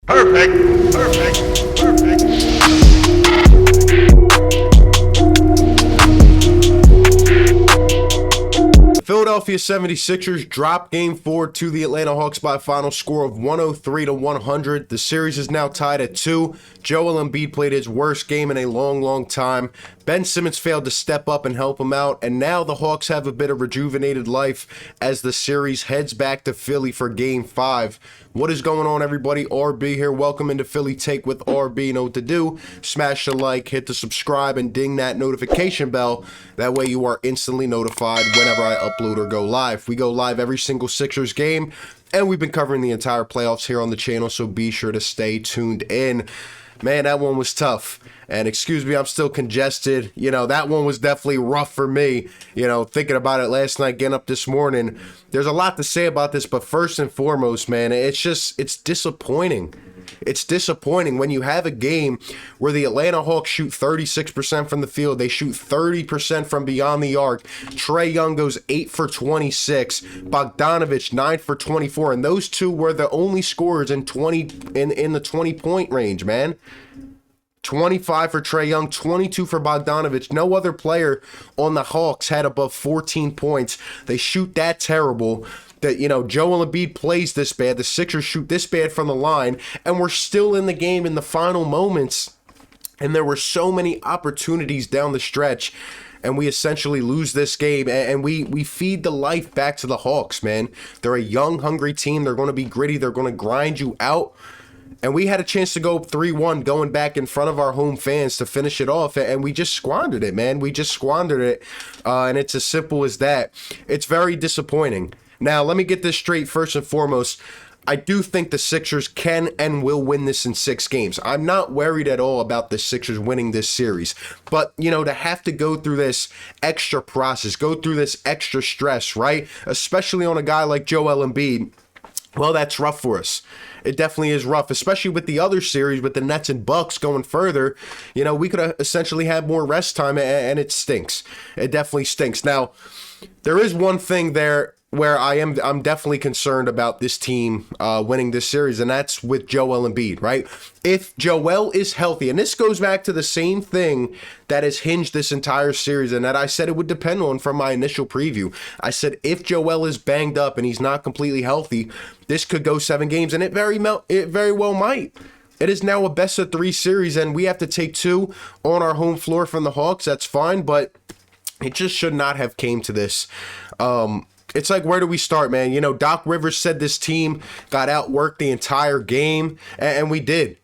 Perfect. Perfect. Perfect. Philadelphia 76ers drop Game 4 to the Atlanta Hawks by a final score of 103-100. The series is now tied at 2. Joel Embiid played his worst game in a long time. Ben Simmons failed to step up and help him out, and now the Hawks have a bit of rejuvenated life as the series heads back to Philly for Game 5. What is going on, everybody? RB here. Welcome into Philly Take with RB. You know what to do. Smash the like, hit the subscribe, and ding that notification bell. That way you are instantly notified whenever I upload or go live. We go live every single Sixers game, and we've been covering the entire playoffs here on the channel, so be sure to stay tuned in. Man, that one was tough. And excuse me, I'm still congested. You know, that one was definitely rough for me. You know, thinking about it last night, getting up this morning. There's a lot to say about this, but first and foremost, man, it's disappointing. It's disappointing when you have a game where the Atlanta Hawks shoot 36% from the field. They shoot 30% from beyond the arc. Trae Young goes 8 for 26. Bogdanovich 9 for 24. And those two were the only scorers in the 20-point range, man. 25 for Trae Young, 22 for Bogdanovich. No other player on the Hawks had above 14 points. They shoot that terrible. That, you know, Joel Embiid plays this bad. The Sixers shoot this bad from the line, and we're still in the game in the final moments. And there were so many opportunities down the stretch, and we essentially lose this game, and we feed the life back to the Hawks, man. They're a young, hungry team. They're going to be gritty. They're going to grind you out. And we had a chance to go 3-1 going back in front of our home fans to finish it off, and we just squandered it, man. We just squandered it, and it's as simple as that. It's very disappointing. Now, let me get this straight first and foremost. I do think the Sixers can and will win this in 6 games. I'm not worried at all about the Sixers winning this series. But, you know, to have to go through this extra process, go through this extra stress, right? Especially on a guy like Joel Embiid, well, that's rough for us. It definitely is rough, especially with the other series with the Nets and Bucks going further. You know, we could have essentially had more rest time, and it stinks. It definitely stinks. Now, there is one thing there where I'm definitely concerned about this team winning this series, and that's with Joel Embiid, right? If Joel is healthy, and this goes back to the same thing that has hinged this entire series, and that I said it would depend on from my initial preview. I said if Joel is banged up and he's not completely healthy, this could go 7 games, and it very well might. It is now a best-of-3 series, and we have to take 2 on our home floor from the Hawks. That's fine, but it just should not have came to this. It's like, where do we start, man? You know, Doc Rivers said this team got outworked the entire game, and we did.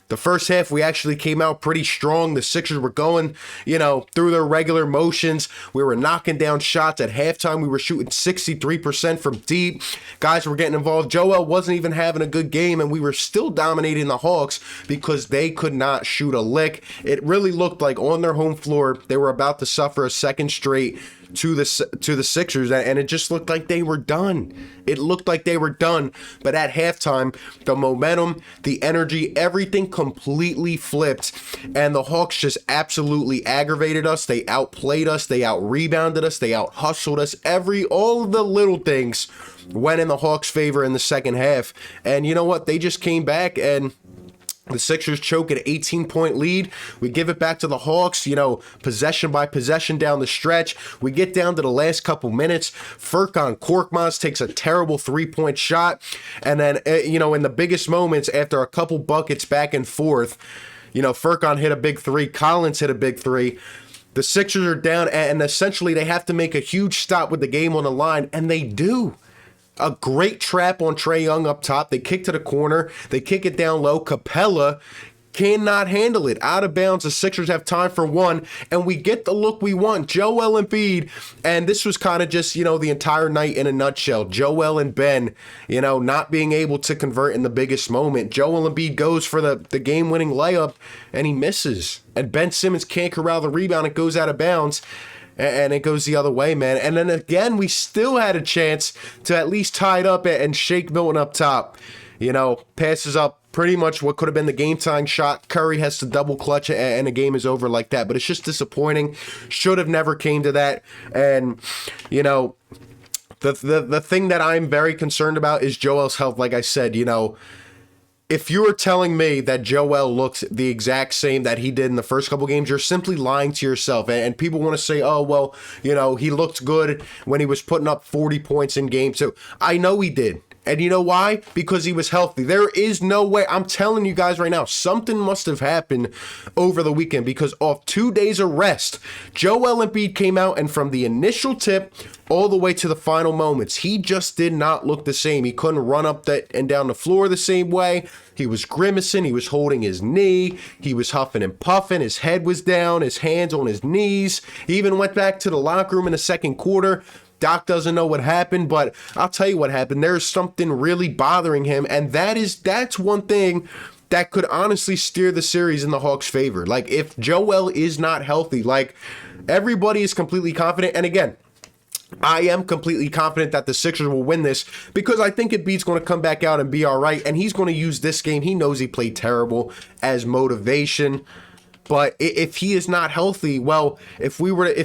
The first half, we actually came out pretty strong. The Sixers were going, you know, through their regular motions. We were knocking down shots. At halftime, we were shooting 63% from deep. Guys were getting involved. Joel wasn't even having a good game, and we were still dominating the Hawks because they could not shoot a lick. It really looked like on their home floor, they were about to suffer a second straight to the Sixers, and it just looked like they were done. It looked like they were done. But at halftime, the momentum, the energy, everything completely flipped, and the Hawks just absolutely aggravated us. They outplayed us. They out-rebounded us. They out-hustled us. All of the little things went in the Hawks' favor in the second half. And you know what? They just came back, and the Sixers choke an 18-point lead. We give it back to the Hawks, you know, possession by possession down the stretch. We get down to the last couple minutes. Furkan Korkmaz takes a terrible 3-point shot. And then, you know, in the biggest moments, after a couple buckets back and forth, you know, Furkan hit a big 3. Collins hit a big 3. The Sixers are down, and essentially they have to make a huge stop with the game on the line, and they do. A great trap on Trae Young up top. They kick to the corner. They kick it down low. Capella cannot handle it. Out of bounds. The Sixers have time for 1, and we get the look we want. Joel Embiid, and this was kind of just, you know, the entire night in a nutshell. Joel and Ben, you know, not being able to convert in the biggest moment. Joel Embiid goes for the game-winning layup, and he misses. And Ben Simmons can't corral the rebound. It goes out of bounds. And it goes the other way, man. And then again, we still had a chance to at least tie it up and shake Milton up top. You know, passes up pretty much what could have been the game-tying shot. Curry has to double clutch it, and the game is over like that. But it's just disappointing. Should have never came to that. And, you know, the thing that I'm very concerned about is Joel's health. Like I said, you know, if you're telling me that Joel looks the exact same that he did in the first couple games, you're simply lying to yourself. And people want to say, oh, well, he looked good when he was putting up 40 points in game 2. I know he did. And you know why? Because he was healthy. There is no way. I'm telling you guys right now, something must have happened over the weekend, because off 2 days of rest, Joel Embiid came out, and from the initial tip all the way to the final moments, he just did not look the same. He couldn't run up that and down the floor the same way. He was grimacing. He was holding his knee. He was huffing and puffing. His head was down, his hands on his knees. He even went back to the locker room in the second quarter. Doc doesn't know what happened, but I'll tell you what happened. There's something really bothering him, and that's one thing that could honestly steer the series in the Hawks' favor. Like, if Joel is not healthy, like, everybody is completely confident. And again, I am completely confident that the Sixers will win this, because I think Embiid's going to come back out and be all right, and he's going to use this game. He knows he played terrible as motivation. But if he is not healthy, well, if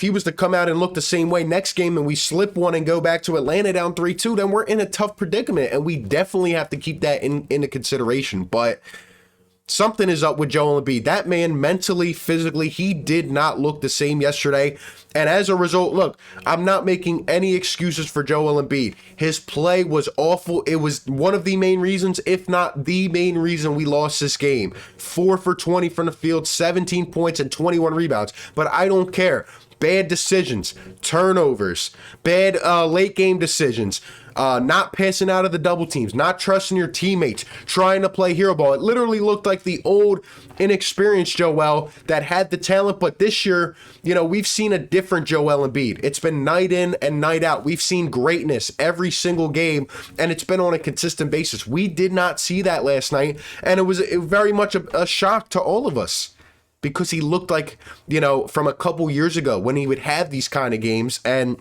he was to come out and look the same way next game and we slip one and go back to Atlanta down 3-2, then we're in a tough predicament, and we definitely have to keep that into consideration. But something is up with Joel Embiid. That man, mentally, physically, he did not look the same yesterday. And as a result, look, I'm not making any excuses for Joel Embiid. His play was awful. It was one of the main reasons, if not the main reason, we lost this game. 4 for 20 from the field, 17 points and 21 rebounds. But I don't care. Bad decisions, turnovers, bad late game decisions, not passing out of the double teams, not trusting your teammates, trying to play hero ball. It literally looked like the old, inexperienced Joel that had the talent. But this year, we've seen a different Joel Embiid. It's been night in and night out. We've seen greatness every single game, and it's been on a consistent basis. We did not see that last night, and it was very much a shock to all of us, because he looked like, from a couple years ago when he would have these kind of games, and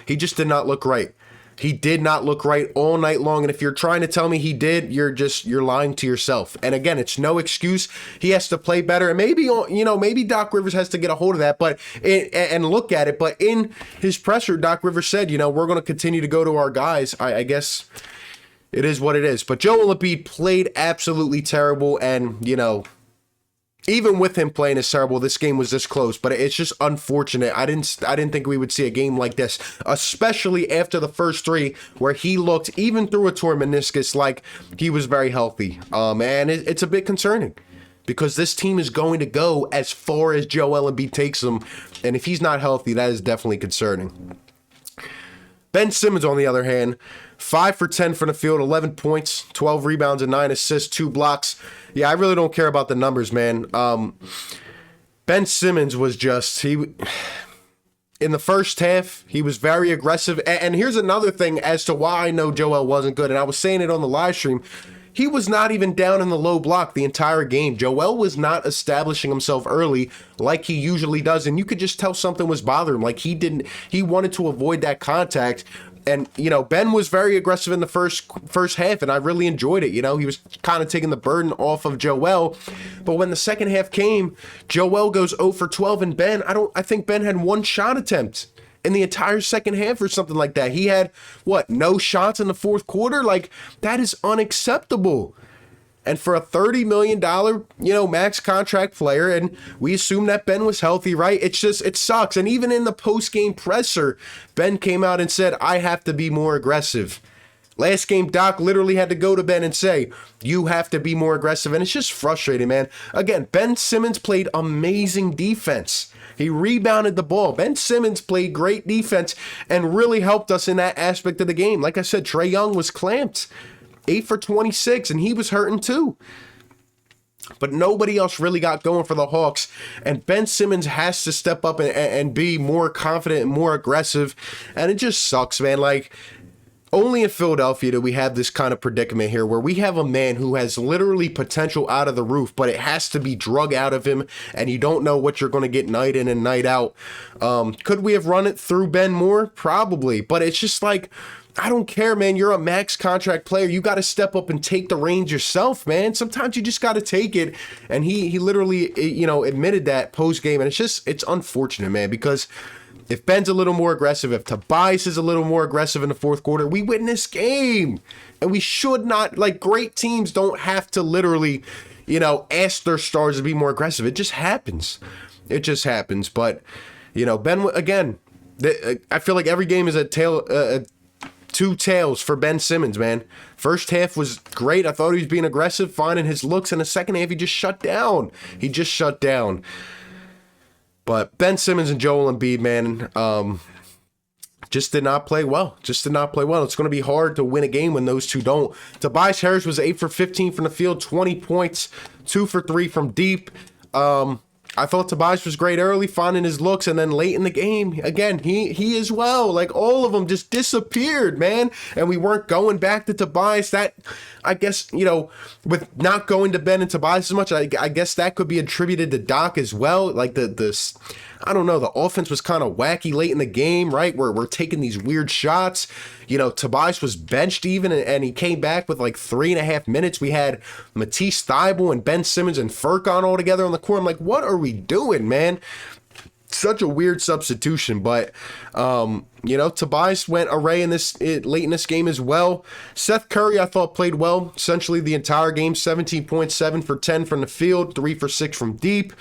he just did not look right. He did not look right all night long. And if you're trying to tell me he did, you're lying to yourself. And again, it's no excuse. He has to play better. And maybe Doc Rivers has to get a hold of that, and look at it. But in his presser, Doc Rivers said, we're going to continue to go to our guys. I guess it is what it is. But Joel Embiid played absolutely terrible. And, even with him playing as terrible, this game was this close. But it's just unfortunate. I didn't think we would see a game like this, especially after the first 3, where he looked, even through a torn meniscus, like he was very healthy. And it's a bit concerning, because this team is going to go as far as Joel Embiid takes them. And if he's not healthy, that is definitely concerning. Ben Simmons, on the other hand, 5 for 10 from the field, 11 points, 12 rebounds and 9 assists, 2 blocks. Yeah, I really don't care about the numbers, man. Ben Simmons was in the first half, he was very aggressive. And here's another thing as to why I know Joel wasn't good, and I was saying it on the live stream. He was not even down in the low block the entire game. Joel was not establishing himself early like he usually does, and you could just tell something was bothering him. Like, he wanted to avoid that contact. And, Ben was very aggressive in the first half, and I really enjoyed it. He was kind of taking the burden off of Joel. But when the second half came, Joel goes 0 for 12, and I think Ben had 1 shot attempt in the entire second half or something like that. He had, no shots in the fourth quarter? Like, that is unacceptable. And for a $30 million, max contract player, and we assume that Ben was healthy, right? It sucks. And even in the post-game presser, Ben came out and said, I have to be more aggressive. Last game, Doc literally had to go to Ben and say, you have to be more aggressive. And it's just frustrating, man. Again, Ben Simmons played amazing defense. He rebounded the ball. Ben Simmons played great defense and really helped us in that aspect of the game. Like I said, Trae Young was clamped. 8 for 26, and he was hurting too. But nobody else really got going for the Hawks, and Ben Simmons has to step up and be more confident and more aggressive, and it just sucks, man. Like, only in Philadelphia do we have this kind of predicament here, where we have a man who has literally potential out of the roof, but it has to be drug out of him, and you don't know what you're going to get night in and night out. Could we have run it through Ben more? Probably, but it's just like, I don't care, man. You're a max contract player. You got to step up and take the reins yourself, man. Sometimes you just got to take it. And he literally, admitted that post game. And it's unfortunate, man, because if Ben's a little more aggressive, if Tobias is a little more aggressive in the fourth quarter, we win this game. And we should not, like, great teams don't have to literally, ask their stars to be more aggressive. It just happens. It just happens. But, Ben, again, I feel like every game is two tails for Ben Simmons, man. First half was great. I thought he was being aggressive, finding his looks. In the second half, he just shut down. But Ben Simmons and Joel Embiid, man, just did not play well. It's going to be hard to win a game when those two don't. Tobias Harris was 8 for 15 from the field, 20 points, 2 for 3 from deep. I thought Tobias was great early, finding his looks, and then late in the game, again, he as well. Like, all of them just disappeared, man. And we weren't going back to Tobias. That, I guess, with not going to Ben and Tobias as much, I guess that could be attributed to Doc as well. Like, I don't know, the offense was kind of wacky late in the game, right? We're taking these weird shots. Tobias was benched even, and he came back with like 3.5 minutes. We had Matisse Thybulle and Ben Simmons and Furkan all together on the court. I'm like, what are we doing, man? Such a weird substitution, but Tobias went array late in this game as well. Seth Curry, I thought, played well essentially the entire game. 17.7 for 10 from the field, 3 for 6 from deep.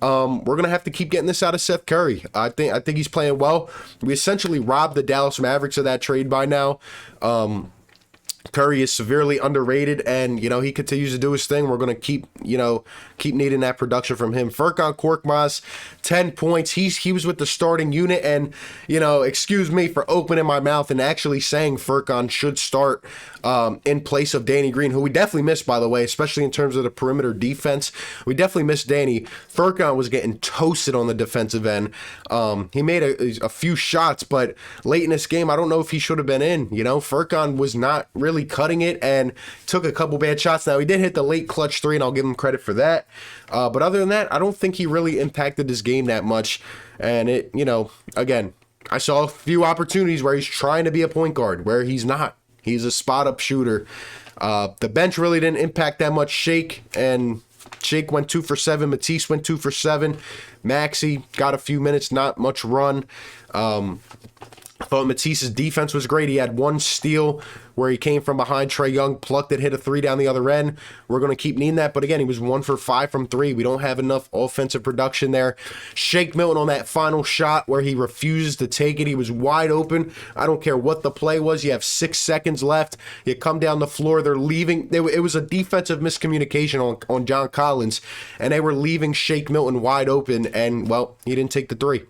We're gonna have to keep getting this out of Seth Curry. I think he's playing well. We essentially robbed the Dallas Mavericks of that trade by now. Curry is severely underrated, and he continues to do his thing. We're gonna keep needing that production from him. Furkan Korkmaz, 10 points. He was with the starting unit, and excuse me for opening my mouth and actually saying Furkan should start in place of Danny Green, who we definitely missed, by the way, especially in terms of the perimeter defense. We definitely missed Danny. Furkan was getting toasted on the defensive end. He made a few shots, but late in this game, I don't know if he should have been in. Furkan was not really cutting it and took a couple bad shots. Now, he did hit the late clutch 3, and I'll give him credit for that. But other than that, I don't think he really impacted his game that much. And again, I saw a few opportunities where he's trying to be a point guard, where he's not. He's a spot-up shooter. The bench really didn't impact that much. Shake went 2 for 7. Matisse went 2 for 7. Maxey got a few minutes, not much run. I thought Matisse's defense was great. He had one steal where he came from behind Trae Young, plucked it, hit a 3 down the other end. We're going to keep needing that. But again, he was 1 for 5 from 3. We don't have enough offensive production there. Shake Milton on that final shot where he refuses to take it. He was wide open. I don't care what the play was. You have 6 seconds left. You come down the floor. They're leaving. It was a defensive miscommunication on John Collins, and they were leaving Shake Milton wide open, and, well, he didn't take the 3.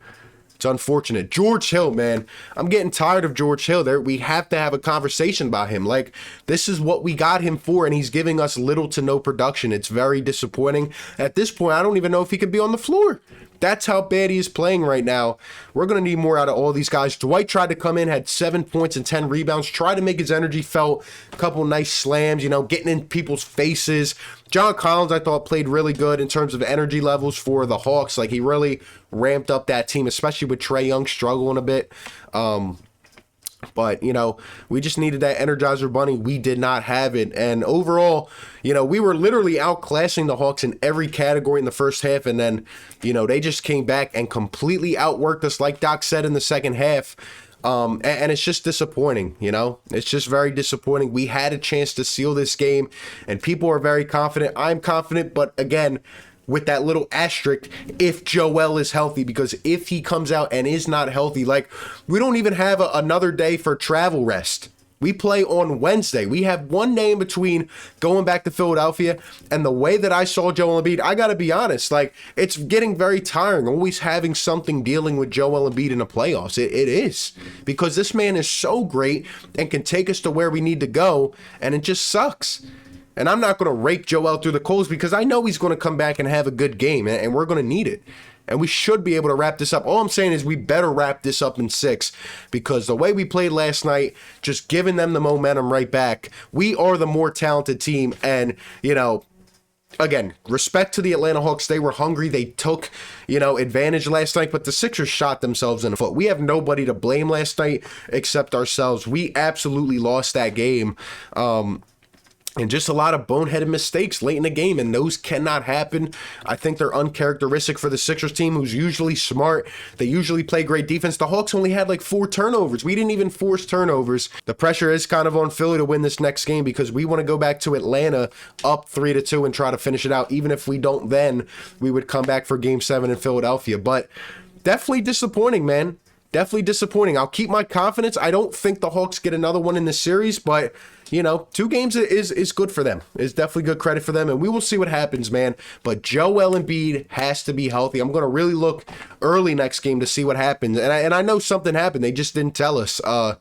It's unfortunate. George Hill, man. I'm getting tired of George Hill. We have to have a conversation about him. Like, this is what we got him for, and he's giving us little to no production. It's very disappointing. At this point, I don't even know if he could be on the floor. That's how bad he is playing right now. We're going to need more out of all these guys. Dwight tried to come in, had 7 points and 10 rebounds, tried to make his energy felt, a couple nice slams, getting in people's faces. John Collins, I thought, played really good in terms of energy levels for the Hawks. Like, he really ramped up that team, especially with Trae Young struggling a bit. But, we just needed that Energizer Bunny. We did not have it. And overall, we were literally outclassing the Hawks in every category in the first half. And then, they just came back and completely outworked us, like Doc said, in the second half. And it's just disappointing, It's just very disappointing. We had a chance to seal this game, and people are very confident. I'm confident, but again, with that little asterisk, if Joel is healthy, because if he comes out and is not healthy, like, we don't even have another day for travel rest. We play on Wednesday. We have one day in between going back to Philadelphia, and the way that I saw Joel Embiid, I got to be honest, like, it's getting very tiring always having something dealing with Joel Embiid in the playoffs. It is, because this man is so great and can take us to where we need to go, and it just sucks. And I'm not going to rake Joel through the coals, because I know he's going to come back and have a good game, and we're going to need it. And we should be able to wrap this up. All I'm saying is we better wrap this up in 6, because the way we played last night, just giving them the momentum right back, we are the more talented team. And, again, respect to the Atlanta Hawks. They were hungry. They took, advantage last night, but the Sixers shot themselves in the foot. We have nobody to blame last night except ourselves. We absolutely lost that game. and just a lot of boneheaded mistakes late in the game, and those cannot happen. I think they're uncharacteristic for the Sixers team, who's usually smart. They usually play great defense. The Hawks only had like 4 turnovers. We didn't even force turnovers. The pressure is kind of on Philly to win this next game because we want to go back to Atlanta up 3-2 and try to finish it out. Even if we don't, then we would come back for Game 7 in Philadelphia. But definitely disappointing, man. Definitely disappointing. I'll keep my confidence. I don't think the Hawks get another one in this series, but, you know, 2 games is good for them. It's definitely good credit for them, and we will see what happens, man. But Joel Embiid has to be healthy. I'm going to really look early next game to see what happens. And I know something happened. They just didn't tell us. And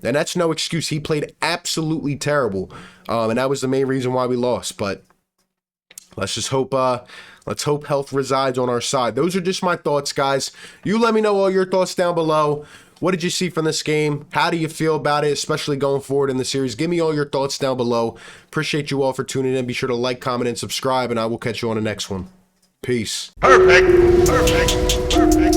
that's no excuse. He played absolutely terrible, and that was the main reason why we lost. But let's just hope let's hope health resides on our side. Those are just my thoughts, guys. You let me know all your thoughts down below. What did you see from this game? How do you feel about it, especially going forward in the series? Give me all your thoughts down below. Appreciate you all for tuning in. Be sure to like, comment, and subscribe, and I will catch you on the next one. Peace. Perfect. Perfect. Perfect.